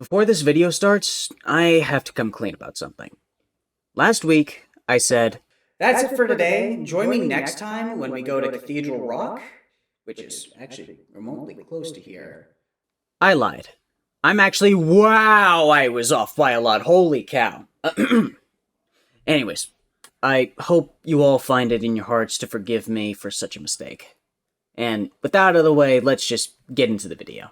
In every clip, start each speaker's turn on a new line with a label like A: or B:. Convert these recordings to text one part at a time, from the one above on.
A: Before this video starts, I have to come clean about something. Last week, I said,
B: That's it for today. Join me next time when we go to Cathedral Rock, which is actually remotely close to here.
A: I lied. I was off by a lot, holy cow. Anyways, I hope you all find it in your hearts to forgive me for such a mistake. And with that out of the way, let's just get into the video.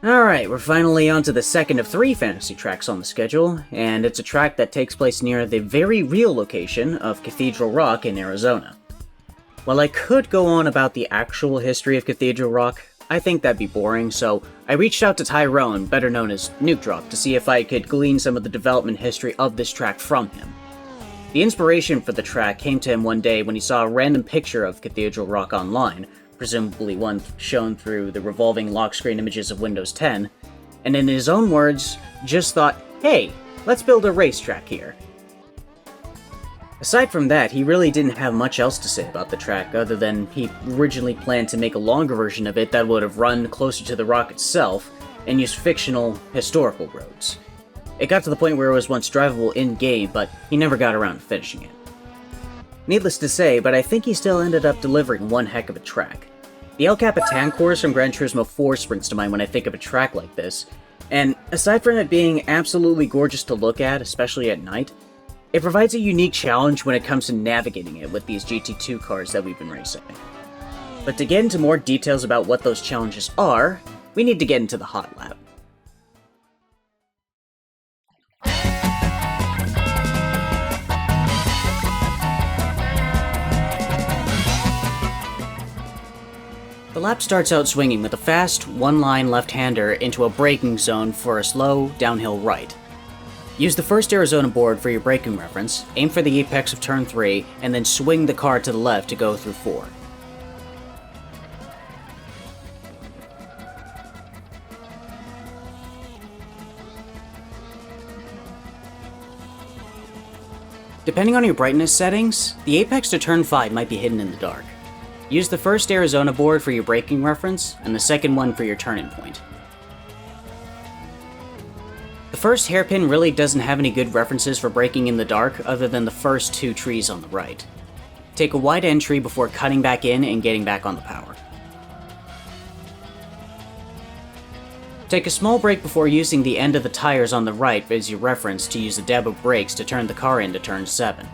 A: Alright, we're finally on to the second of 3 fantasy tracks on the schedule, and it's a track that takes place near the very real location of Cathedral Rock in Arizona. While I could go on about the actual history of Cathedral Rock, I think that'd be boring, so I reached out to Tyrone, better known as Nuke Drop, to see if I could glean some of the development history of this track from him. The inspiration for the track came to him one day when he saw a random picture of Cathedral Rock online, presumably one shown through the revolving lock screen images of Windows 10, and in his own words, just thought, hey, let's build a racetrack here. Aside from that, he really didn't have much else to say about the track, other than he originally planned to make a longer version of it that would have run closer to the rock itself, and used fictional, historical roads. It got to the point where it was once drivable in-game, but he never got around to finishing it. Needless to say, but I think he still ended up delivering one heck of a track. The El Capitan course from Gran Turismo 4 springs to mind when I think of a track like this, and aside from it being absolutely gorgeous to look at, especially at night, it provides a unique challenge when it comes to navigating it with these GT2 cars that we've been racing. But to get into more details about what those challenges are, we need to get into the Hotlap. The lap starts out swinging with a fast, one-line left-hander into a braking zone for a slow, downhill right. Use the first Arizona board for your braking reference, aim for the apex of turn 3, and then swing the car to the left to go through 4. Depending on your brightness settings, the apex to turn 5 might be hidden in the dark. Use the first Arizona board for your braking reference, and the second one for your turning point. The first hairpin really doesn't have any good references for braking in the dark other than the first 2 trees on the right. Take a wide entry before cutting back in and getting back on the power. Take a small break before using the end of the tires on the right as your reference to use the dab of brakes to turn the car into turn 7.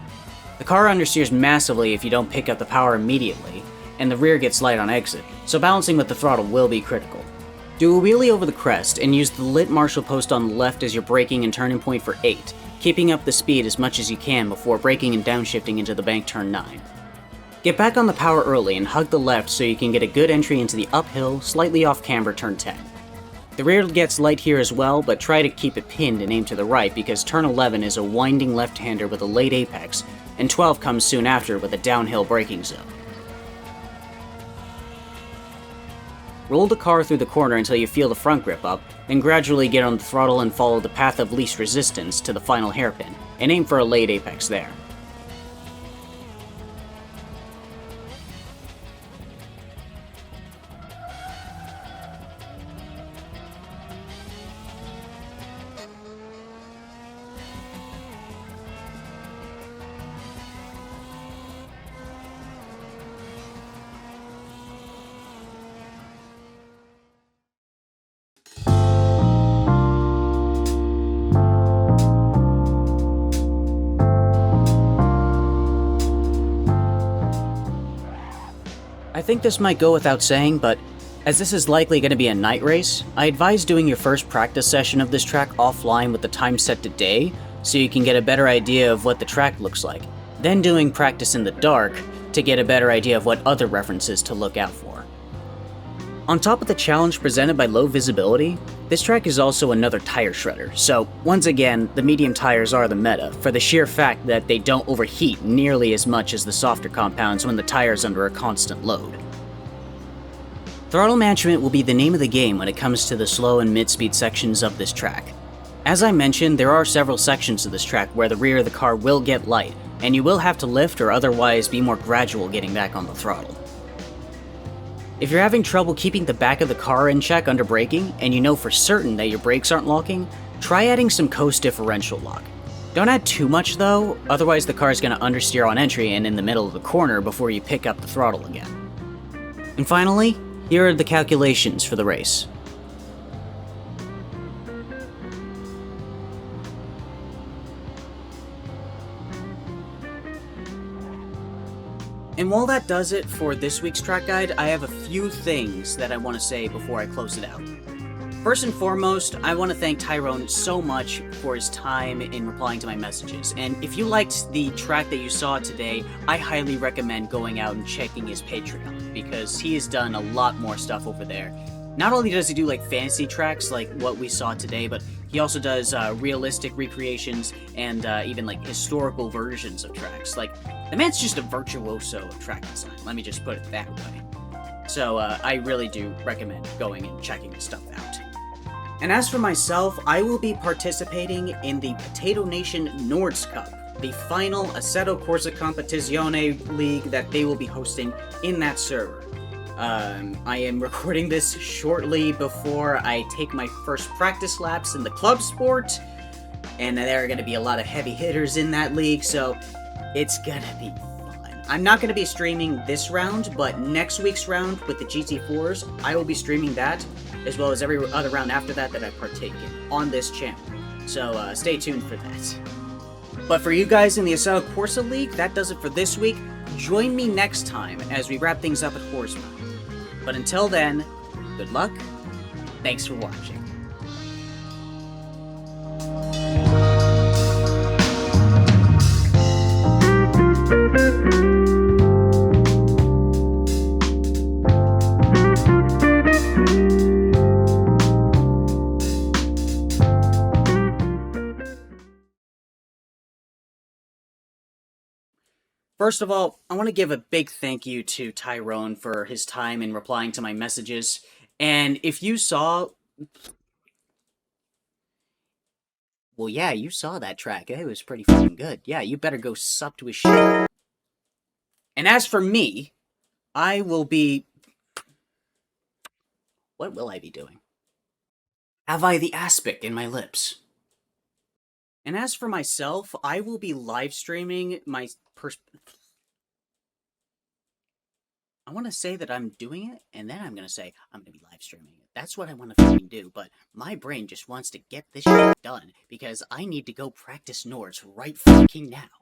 A: The car understeers massively if you don't pick up the power immediately, and the rear gets light on exit, so balancing with the throttle will be critical. Do a wheelie over the crest and use the lit marshal post on the left as your braking and turning point for 8, keeping up the speed as much as you can before braking and downshifting into the bank turn 9. Get back on the power early and hug the left so you can get a good entry into the uphill, slightly off camber turn 10. The rear gets light here as well, but try to keep it pinned and aim to the right because turn 11 is a winding left-hander with a late apex, and 12 comes soon after with a downhill braking zone. Roll the car through the corner until you feel the front grip up, and gradually get on the throttle and follow the path of least resistance to the final hairpin, and aim for a late apex there. I think this might go without saying, but as this is likely going to be a night race, I advise doing your first practice session of this track offline with the time set to day, so you can get a better idea of what the track looks like, then doing practice in the dark to get a better idea of what other references to look out for. On top of the challenge presented by low visibility, this track is also another tire shredder, so once again, the medium tires are the meta, for the sheer fact that they don't overheat nearly as much as the softer compounds when the tire's under a constant load. Throttle management will be the name of the game when it comes to the slow and mid-speed sections of this track. As I mentioned, there are several sections of this track where the rear of the car will get light, and you will have to lift or otherwise be more gradual getting back on the throttle. If you're having trouble keeping the back of the car in check under braking, and you know for certain that your brakes aren't locking, try adding some coast differential lock. Don't add too much though, otherwise the car is going to understeer on entry and in the middle of the corner before you pick up the throttle again. And finally, here are the calculations for the race. And while that does it for this week's track guide, I have a few things that I want to say before I close it out. First and foremost, I want to thank Tyrone so much for his time in replying to my messages. And if you liked the track that you saw today, I highly recommend going out and checking his Patreon, because he has done a lot more stuff over there. Not only does he do like fantasy tracks like what we saw today, but he also does realistic recreations and even like historical versions of tracks. Like, the man's just a virtuoso of track design, let me just put it that way. So I really do recommend going and checking his stuff out. And as for myself, I will be participating in the Potato Nation Nords Cup, the final Assetto Corsa Competizione League that they will be hosting in that server. I am recording this shortly before I take my first practice laps in the club sport, and there are going to be a lot of heavy hitters in that league, so it's gonna be fun. I'm not going to be streaming this round, but next week's round with the GT4s, I will be streaming that, as well as every other round after that that I partake in on this channel. So stay tuned for that. But for you guys in the Assetto Corsa League, that does it for this week. Join me next time as we wrap things up at Horseman. But until then, good luck, thanks for watching. First of all, I want to give a big thank you to Tyrone for his time in replying to my messages. And if you saw... Well, yeah, you saw that track. It was pretty fucking good. Yeah, you better go sup to his shit. And as for me, I will be... What will I be doing? Have I the aspic in my lips? And as for myself, I will be live streaming my I want to say that I'm doing it, and then I'm going to say I'm going to be live streaming it. That's what I want to fucking do, but my brain just wants to get this shit done, because I need to go practice Nords right fucking now.